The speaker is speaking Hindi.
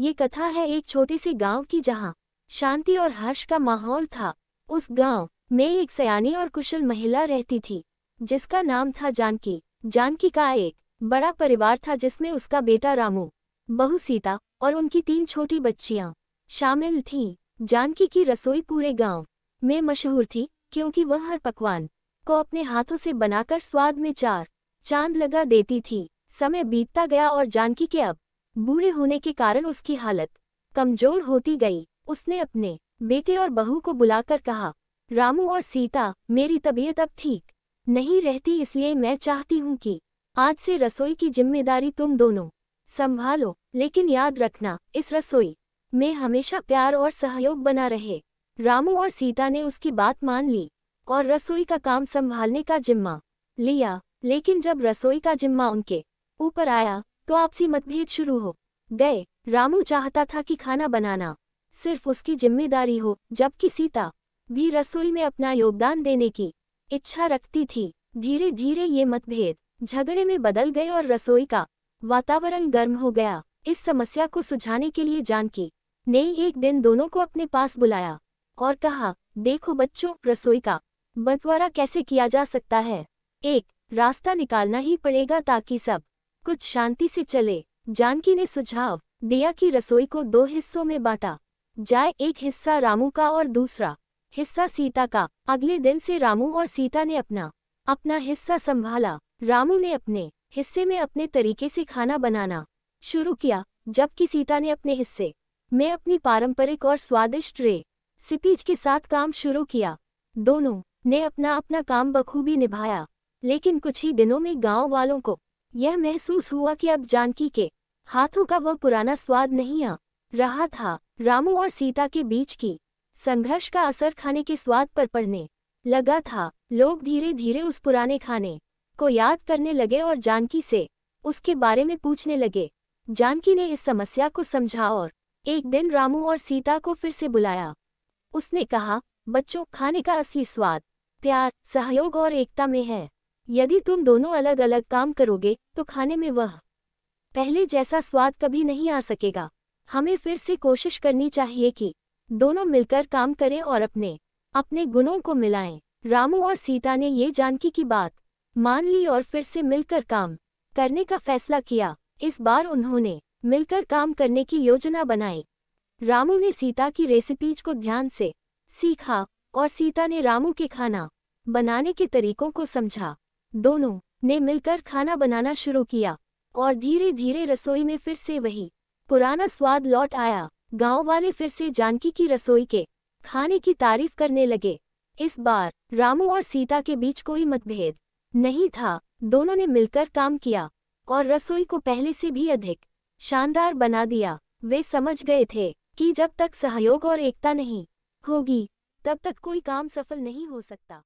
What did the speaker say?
ये कथा है एक छोटे से गांव की जहां शांति और हर्ष का माहौल था। उस गांव में एक सयानी और कुशल महिला रहती थी जिसका नाम था जानकी। जानकी का एक बड़ा परिवार था जिसमें उसका बेटा रामू, बहू सीता और उनकी 3 छोटी बच्चियां शामिल थीं। जानकी की रसोई पूरे गांव में मशहूर थी क्योंकि वह हर पकवान को अपने हाथों से बनाकर स्वाद में 4 चांद लगा देती थी। समय बीतता गया और जानकी के अब बूढ़े होने के कारण उसकी हालत कमजोर होती गई। उसने अपने बेटे और बहू को बुलाकर कहा, रामू और सीता, मेरी तबीयत अब ठीक नहीं रहती, इसलिए मैं चाहती हूँ कि आज से रसोई की जिम्मेदारी तुम दोनों संभालो। लेकिन याद रखना, इस रसोई में हमेशा प्यार और सहयोग बना रहे। रामू और सीता ने उसकी बात मान ली और रसोई का काम संभालने का जिम्मा लिया। लेकिन जब रसोई का जिम्मा उनके ऊपर आया तो आपसी मतभेद शुरू हो गए। रामू चाहता था कि खाना बनाना सिर्फ उसकी जिम्मेदारी हो, जबकि सीता भी रसोई में अपना योगदान देने की इच्छा रखती थी। धीरे धीरे ये मतभेद झगड़े में बदल गए और रसोई का वातावरण गर्म हो गया। इस समस्या को सुलझाने के लिए जानकी ने एक दिन दोनों को अपने पास बुलाया और कहा, देखो बच्चों, रसोई का बंटवारा कैसे किया जा सकता है। एक रास्ता निकालना ही पड़ेगा ताकि सब कुछ शांति से चले। जानकी ने सुझाव दिया कि रसोई को 2 हिस्सों में बांटा जाए, एक हिस्सा रामू का और दूसरा हिस्सा सीता का। अगले दिन से रामू और सीता ने अपना अपना हिस्सा संभाला। रामू ने अपने हिस्से में अपने तरीके से खाना बनाना शुरू किया, जबकि सीता ने अपने हिस्से में अपनी पारंपरिक और स्वादिष्ट रेसिपीज के साथ काम शुरू किया। दोनों ने अपना अपना काम बखूबी निभाया, लेकिन कुछ ही दिनों में गांव वालों को यह महसूस हुआ कि अब जानकी के हाथों का वह पुराना स्वाद नहीं आ रहा था। रामू और सीता के बीच की संघर्ष का असर खाने के स्वाद पर पड़ने लगा था। लोग धीरे धीरे उस पुराने खाने को याद करने लगे और जानकी से उसके बारे में पूछने लगे। जानकी ने इस समस्या को समझा और एक दिन रामू और सीता को फिर से बुलाया। उसने कहा, बच्चों, खाने का असली स्वाद प्यार, सहयोग और एकता में है। यदि तुम दोनों अलग अलग काम करोगे तो खाने में वह पहले जैसा स्वाद कभी नहीं आ सकेगा। हमें फिर से कोशिश करनी चाहिए कि दोनों मिलकर काम करें और अपने अपने गुणों को मिलाएं। रामू और सीता ने ये जानकी की बात मान ली और फिर से मिलकर काम करने का फैसला किया। इस बार उन्होंने मिलकर काम करने की योजना बनाई। रामू ने सीता की रेसिपीज को ध्यान से सीखा और सीता ने रामू के खाना बनाने के तरीकों को समझा। दोनों ने मिलकर खाना बनाना शुरू किया और धीरे धीरे रसोई में फिर से वही पुराना स्वाद लौट आया। गांव वाले फिर से जानकी की रसोई के खाने की तारीफ करने लगे। इस बार रामू और सीता के बीच कोई मतभेद नहीं था। दोनों ने मिलकर काम किया और रसोई को पहले से भी अधिक शानदार बना दिया। वे समझ गए थे कि जब तक सहयोग और एकता नहीं होगी तब तक कोई काम सफल नहीं हो सकता।